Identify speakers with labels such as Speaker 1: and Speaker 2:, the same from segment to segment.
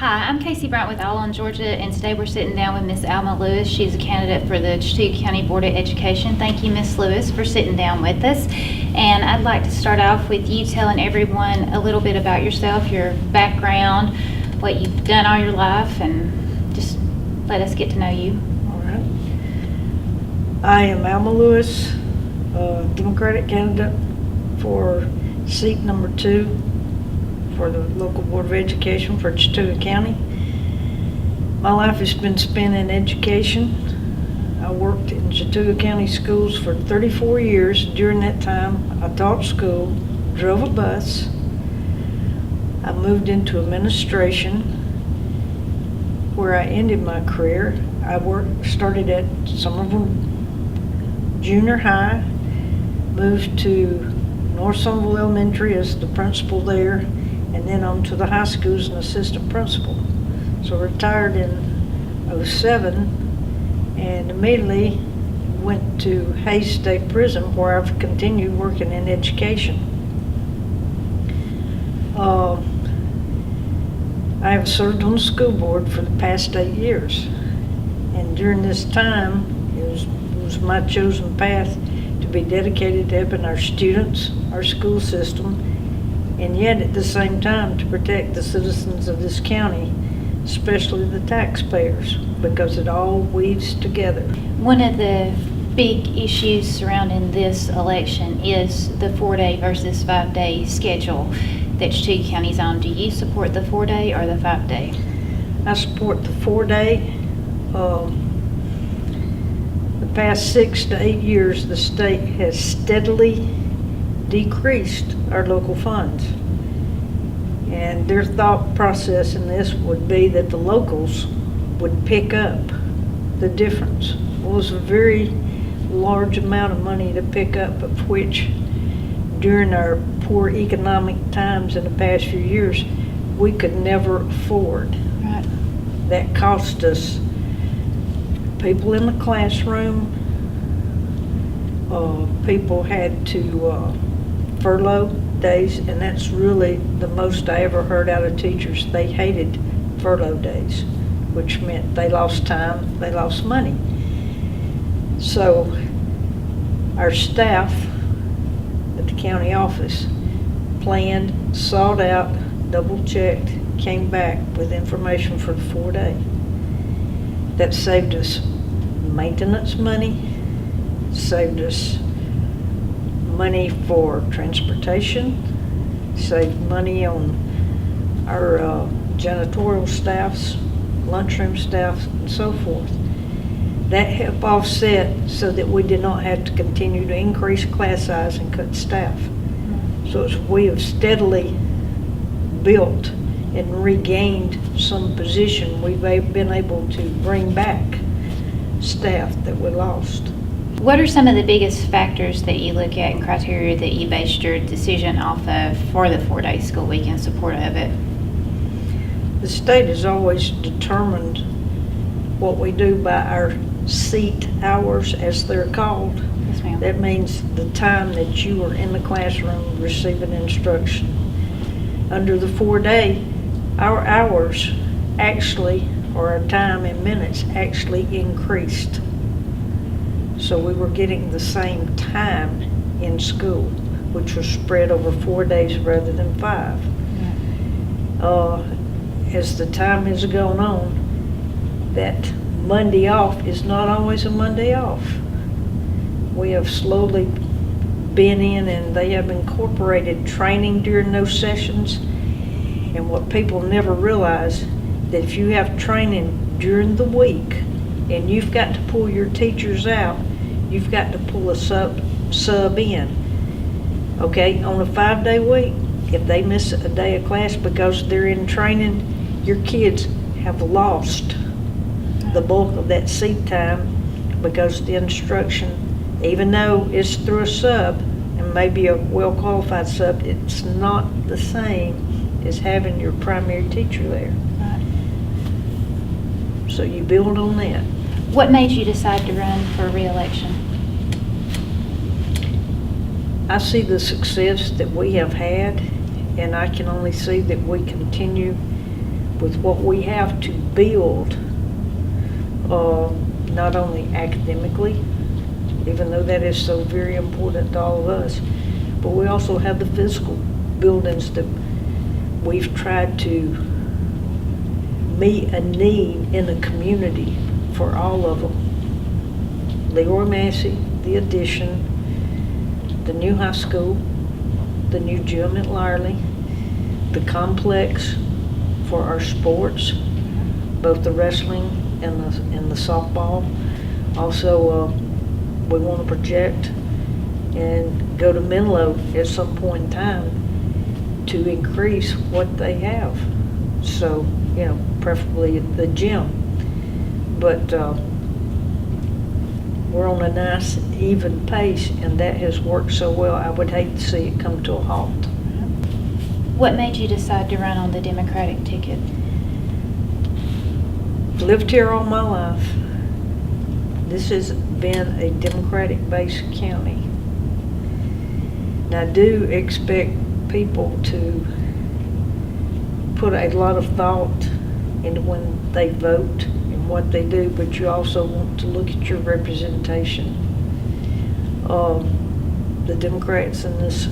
Speaker 1: Hi, I'm Casie Bryant with AllOnGeorgia, and today we're sitting down with Miss Alma Lewis. She's a candidate for the Chattooga County Board of Education. Thank you, Miss Lewis, for sitting down with us. And I'd like to start off with you telling everyone a little bit about yourself, your background, what you've done all your life, and just let us get to know you.
Speaker 2: All right. I am Alma Lewis, Democratic candidate for seat number 2 for the local Board of Education for Chattooga County. My life has been spent in education. I worked in Chattooga County schools for 34 years. During that time, I taught school, drove a bus. I moved into administration, where I ended my career. I started at Somerville Junior High, moved to North Somerville Elementary as the principal there, and then on to the high school as an assistant principal. So retired in '07 and immediately went to Hays State Prison, where I've continued working in education. I have served on the school board for the past 8 years, and during this time it was my chosen path to be dedicated to helping our students, our school system, and yet at the same time to protect the citizens of this county, especially the taxpayers, because it all weaves together.
Speaker 1: One of the big issues surrounding this election is the 4-day versus 5-day schedule that Chattooga County's on. Do you support the 4-day or the 5-day?
Speaker 2: I support the 4-day. The past 6 to 8 years, the state has steadily decreased our local funds. And their thought process in this would be that the locals would pick up the difference. It was a very large amount of money to pick up, of which during our poor economic times in the past few years, we could never afford.
Speaker 1: Right.
Speaker 2: That cost us people in the classroom. People had to furlough days, and that's really the most I ever heard out of teachers. They hated furlough days, which meant they lost time, they lost money. So our staff at the county office planned, sought out, double-checked, came back with information for the 4-day. That saved us maintenance money, saved us money for transportation, saved money on our janitorial staffs, lunchroom staff, and so forth. That helped offset so that we did not have to continue to increase class size and cut staff. So as we have steadily built and regained some position, we've been able to bring back staff that we lost.
Speaker 1: What are some of the biggest factors that you look at and criteria that you based your decision off of for the 4-day school week in support of it?
Speaker 2: The state has always determined what we do by our seat hours, as they're called.
Speaker 1: Yes, ma'am.
Speaker 2: That means the time that you are in the classroom receiving instruction. Under the 4-day, our hours actually, or our time in minutes, actually increased. So we were getting the same time in school, which was spread over 4 days rather than 5. As the time has gone on, that Monday off is not always a Monday off. We have slowly been in, and they have incorporated training during those sessions. And what people never realize, that if you have training during the week and you've got to pull your teachers out, you've got to pull a sub in. Okay, on a 5-day week, if they miss a day of class because they're in training, your kids have lost the bulk of that seat time, because the instruction, even though it's through a sub, and maybe a well-qualified sub, it's not the same as having your primary teacher there.
Speaker 1: Right.
Speaker 2: So you build on that.
Speaker 1: What made you decide to run for re-election?
Speaker 2: I see the success that we have had, and I can only see that we continue with what we have to build, not only academically, even though that is so very important to all of us, but we also have the physical buildings that we've tried to meet a need in the community for all of them. Leroy Massey, the addition, the new high school, the new gym at Lyerly, the complex for our sports, both the wrestling and the softball. Also, we want to project and go to Menlo at some point in time to increase what they have. So, preferably the gym. But we're on a nice, even pace, and that has worked so well. I would hate to see it come to a halt.
Speaker 1: What made you decide to run on the Democratic ticket?
Speaker 2: Lived here all my life. This has been a Democratic-based county. And I do expect people to put a lot of thought into when they vote and what they do, but you also want to look at your representation. The Democrats in this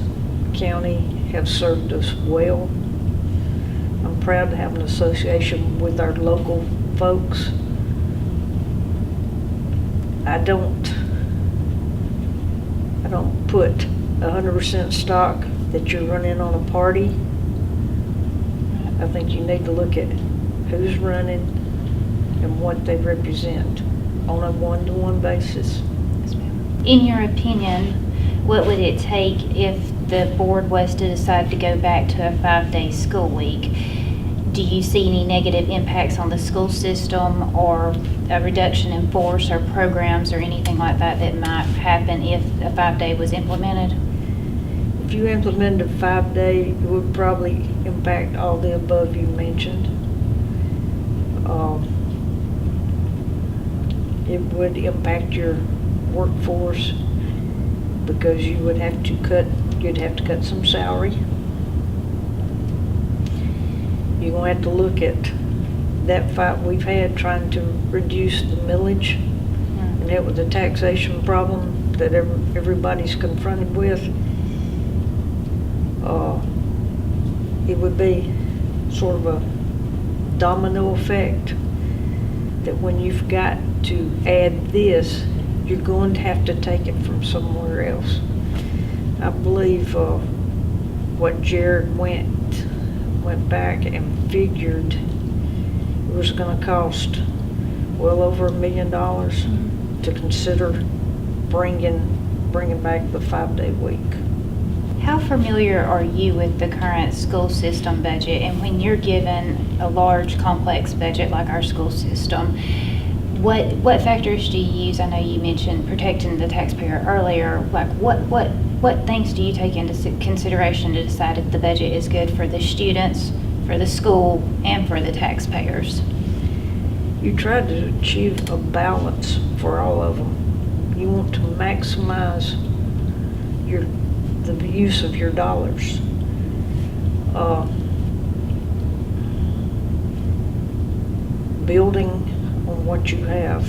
Speaker 2: county have served us well. I'm proud to have an association with our local folks. I don't put 100% stock that you're running on a party. I think you need to look at who's running and what they represent on a one-to-one basis.
Speaker 1: In your opinion, what would it take if the board was to decide to go back to a 5-day school week? Do you see any negative impacts on the school system or a reduction in force or programs or anything like that that might happen if a 5-day was implemented?
Speaker 2: If you implemented a 5-day, it would probably impact all the above you mentioned. It would impact your workforce because you'd have to cut some salary. You're going to have to look at that fight we've had trying to reduce the millage, and that was a taxation problem that everybody's confronted with. It would be sort of a domino effect that when you've got to add this, you're going to have to take it from somewhere else. I believe what Jared went back and figured it was going to cost well over $1 million to consider bringing back the 5-day week.
Speaker 1: How familiar are you with the current school system budget? And when you're given a large, complex budget like our school system, what factors do you use? I know you mentioned protecting the taxpayer earlier. Like what things do you take into consideration to decide if the budget is good for the students, for the school, and for the taxpayers?
Speaker 2: You try to achieve a balance for all of them. You want to maximize the use of your dollars. Building on what you have.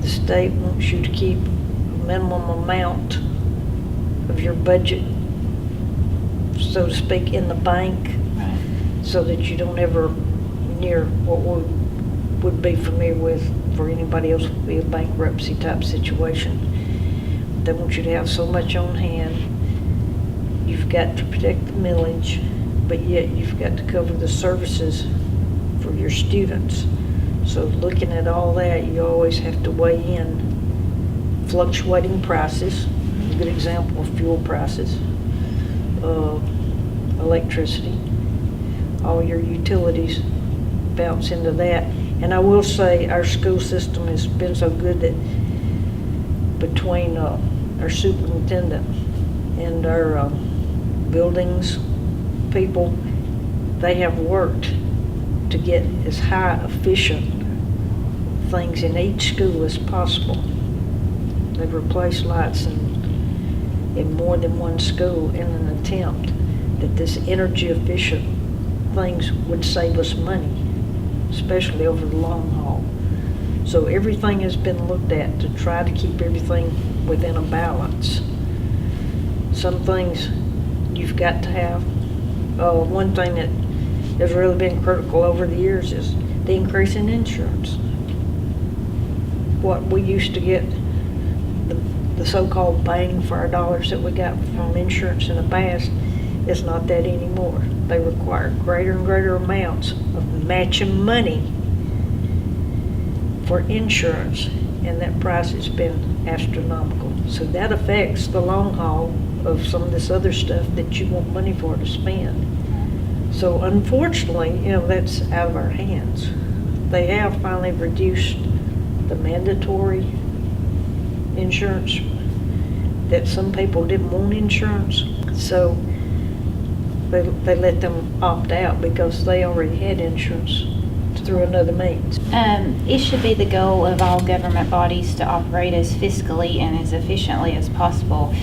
Speaker 2: The state wants you to keep a minimum amount of your budget, so to speak, in the bank,
Speaker 1: Right.
Speaker 2: so that you don't ever near what would be familiar with for anybody else would be a bankruptcy type situation. They want you to have so much on hand. You've got to protect the millage, but yet you've got to cover the services for your students. So looking at all that, you always have to weigh in fluctuating prices. A good example of fuel prices, electricity, all your utilities bounce into that. And I will say our school system has been so good that between our superintendent and our buildings people, they have worked to get as high efficient things in each school as possible. They've replaced lights in more than one school in an attempt that this energy efficient things would save us money, especially over the long haul. So everything has been looked at to try to keep everything within a balance. Some things you've got to have. One thing that has really been critical over the years is the increase in insurance. What we used to get, the so-called bang for our dollars that we got from insurance in the past, is not that anymore. They require greater and greater amounts of matching money for insurance, and that price has been astronomical. So that affects the long haul of some of this other stuff that you want money for to spend. So unfortunately, that's out of our hands. They have finally reduced the mandatory insurance, that some people didn't want insurance, so they let them opt out because they already had insurance through another means.
Speaker 1: It should be the goal of all government bodies to operate as fiscally and as efficiently as possible.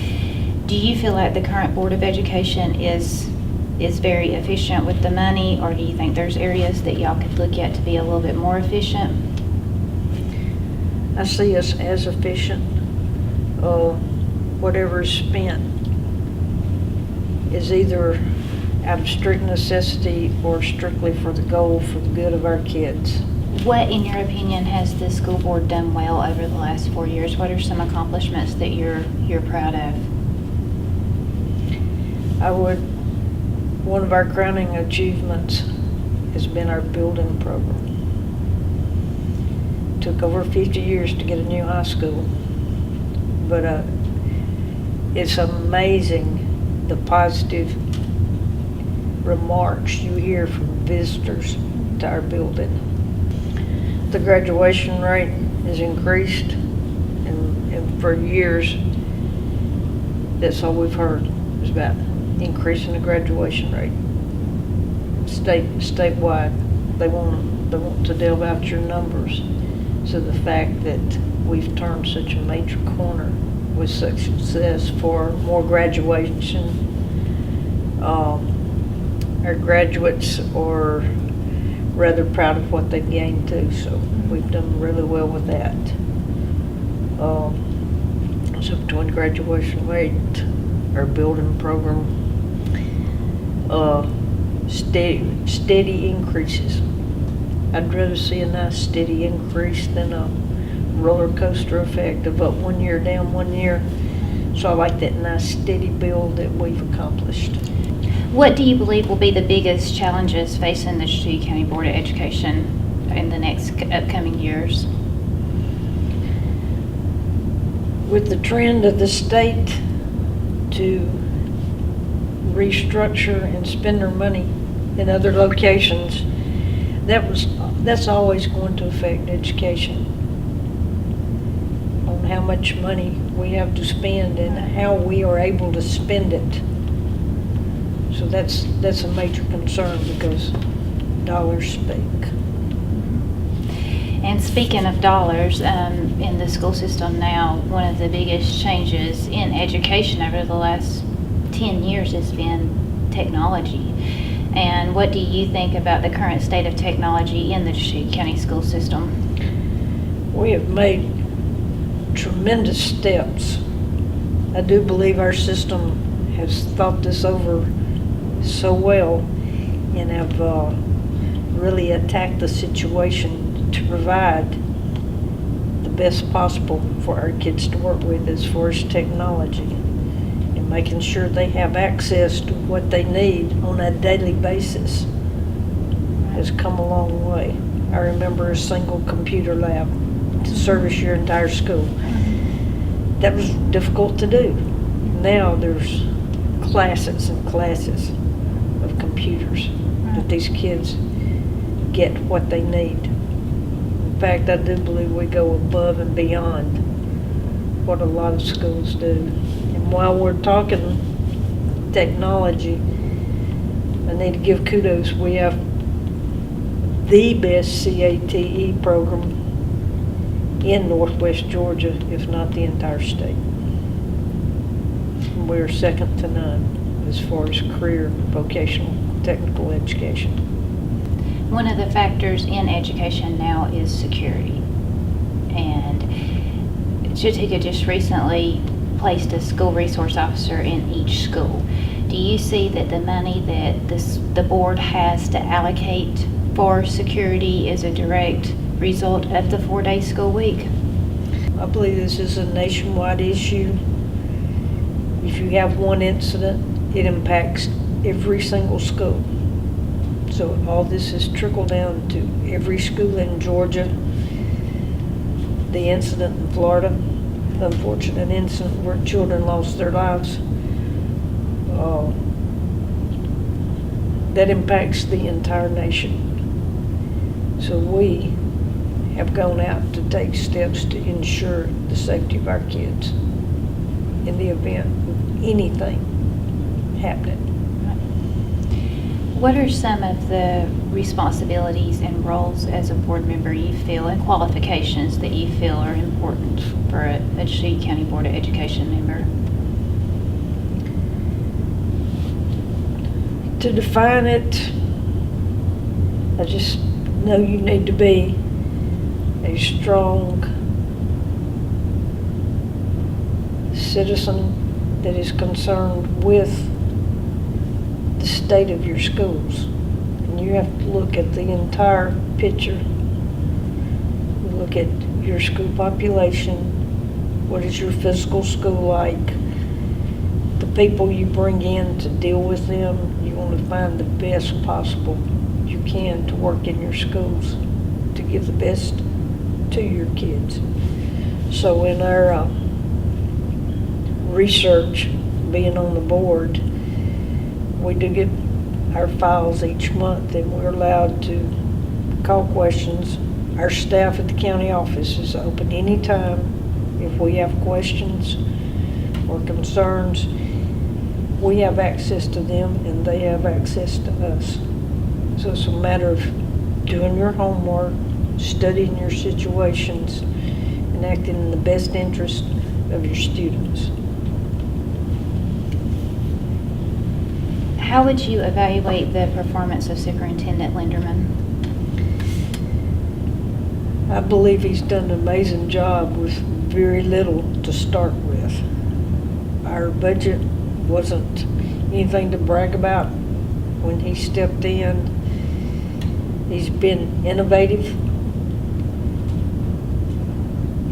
Speaker 1: Do you feel like the current Board of Education is very efficient with the money, or do you think there's areas that y'all could look at to be a little bit more efficient?
Speaker 2: I see us as efficient. Whatever is spent is either out of strict necessity or strictly for the goal, for the good of our kids.
Speaker 1: What, in your opinion, has the school board done well over the last 4 years? What are some accomplishments that you're proud of?
Speaker 2: One of our crowning achievements has been our building program. Took over 50 years to get a new high school, but it's amazing the positive remarks you hear from visitors to our building. The graduation rate has increased, and for years, that's all we've heard is about increasing the graduation rate. Statewide, they want to delve out your numbers. So the fact that we've turned such a major corner with such success for more graduation, our graduates are rather proud of what they've gained too, so we've done really well with that. So between graduation rate, our building program, steady increases. I'd rather see a nice steady increase than a roller coaster effect of up 1 year, down 1 year. So I like that nice steady build that we've accomplished.
Speaker 1: What do you believe will be the biggest challenges facing the Chattooga County Board of Education in the next upcoming years?
Speaker 2: With the trend of the state to restructure and spend their money in other locations, that's always going to affect education, on how much money we have to spend and how we are able to spend it. So that's a major concern because dollars speak.
Speaker 1: And speaking of dollars, in the school system now, one of the biggest changes in education over the last 10 years has been technology. And what do you think about the current state of technology in the Chattooga County school system?
Speaker 2: We have made tremendous steps. I do believe our system has thought this over so well and have really attacked the situation to provide the best possible for our kids to work with as far as technology, and making sure they have access to what they need on a daily basis has come a long way. I remember a single computer lab to service your entire school. That was difficult to do. Now there's classes and classes of computers that these kids get what they need. In fact, I do believe we go above and beyond what a lot of schools do. And while we're talking technology, I need to give kudos. We have the best CATE program in Northwest Georgia, if not the entire state. We're second to none as far as career vocational technical education.
Speaker 1: One of the factors in education now is security. And Chattooga just recently placed a school resource officer in each school. Do you see that the money that the board has to allocate for security is a direct result of the 4-day school week?
Speaker 2: I believe this is a nationwide issue. If you have one incident, it impacts every single school. So all this has trickled down to every school in Georgia. The incident in Florida, the unfortunate incident where children lost their lives, that impacts the entire nation. So we have gone out to take steps to ensure the safety of our kids in the event of anything happening.
Speaker 1: What are some of the responsibilities and roles as a board member you feel, and qualifications that you feel are important for a Chattooga County Board of Education member?
Speaker 2: To define it, I just know you need to be a strong citizen that is concerned with the state of your schools. And you have to look at the entire picture. You look at your school population, what is your physical school like, the people you bring in to deal with them. You want to find the best possible you can to work in your schools to give the best to your kids. So in our research, being on the board, we do get our files each month, and we're allowed to call questions. Our staff at the county office is open anytime. If we have questions or concerns, we have access to them and they have access to us. So it's a matter of doing your homework, studying your situations, and acting in the best interest of your students.
Speaker 1: How would you evaluate the performance of Superintendent Linderman?
Speaker 2: I believe he's done an amazing job with very little to start with. Our budget wasn't anything to brag about when he stepped in. He's been innovative.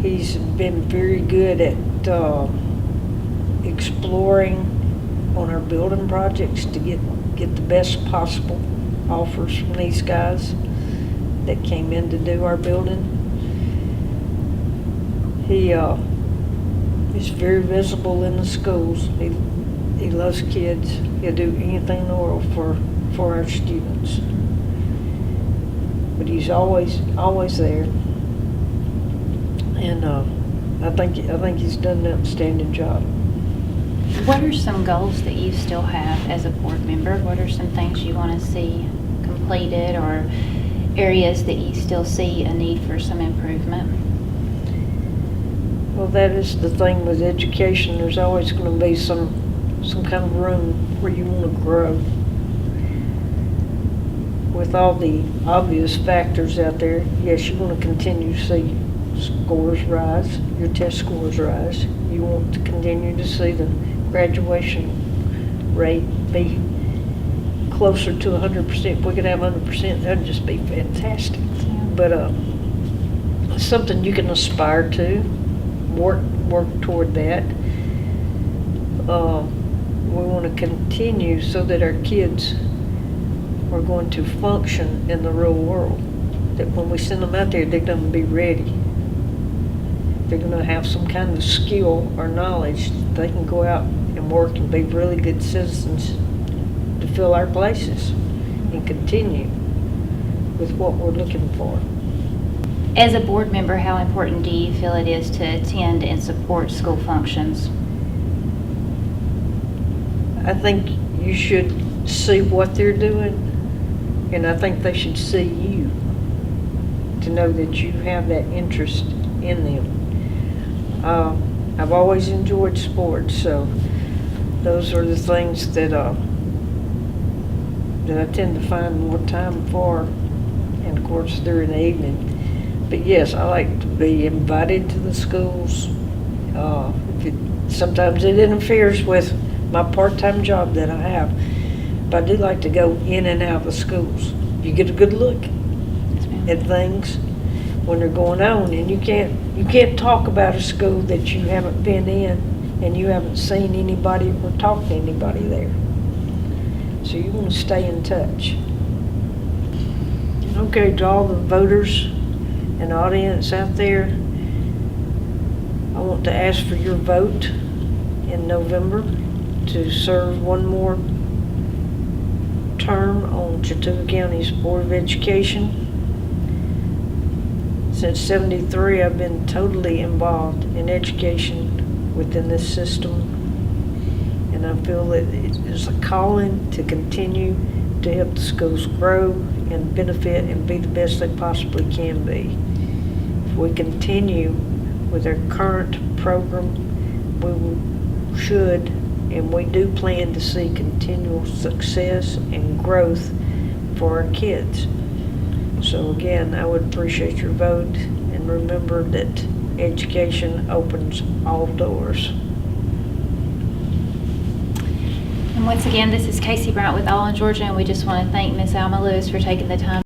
Speaker 2: He's been very good at exploring on our building projects to get the best possible offers from these guys that came in to do our building. He is very visible in the schools. He loves kids. He'll do anything in the world for our students. But he's always there. And I think he's done an outstanding job.
Speaker 1: What are some goals that you still have as a board member? What are some things you want to see completed, or areas that you still see a need for some improvement?
Speaker 2: Well, that is the thing with education. There's always going to be some kind of room where you want to grow. With all the obvious factors out there, yes, you want to continue to see scores rise, your test scores rise. You want to continue to see the graduation rate be closer to 100%. If we could have 100%, that'd just be fantastic.
Speaker 1: Yeah.
Speaker 2: But something you can aspire to, work toward that. We want to continue so that our kids are going to function in the real world. That when we send them out there, they're going to be ready. They're going to have some kind of skill or knowledge that they can go out and work and be really good citizens to fill our places and continue with what we're looking for.
Speaker 1: As a board member, how important do you feel it is to attend and support school functions?
Speaker 2: I think you should see what they're doing, and I think they should see you to know that you have that interest in them. I've always enjoyed sports, so those are the things that that I tend to find more time for, and of course during the evening. But yes, I like to be invited to the schools. Sometimes it interferes with my part-time job that I have, but I do like to go in and out of the schools. You get a good look at things when they're going on, and you can't talk about a school that you haven't been in and you haven't seen anybody or talked to anybody there. So you want to stay in touch. Okay, to all the voters and audience out there, I want to ask for your vote in November to serve one more term on Chattooga County's Board of Education. Since '73, I've been totally involved in education within this system, and I feel that it is a calling to continue to help the schools grow and benefit and be the best they possibly can be. If we continue with our current program, we should and we do plan to see continual success and growth for our kids. So again, I would appreciate your vote, and remember that education opens all doors.
Speaker 1: And once again, this is Casie Bryant with AllOnGeorgia, and we just want to thank Miss Alma Lewis for taking the time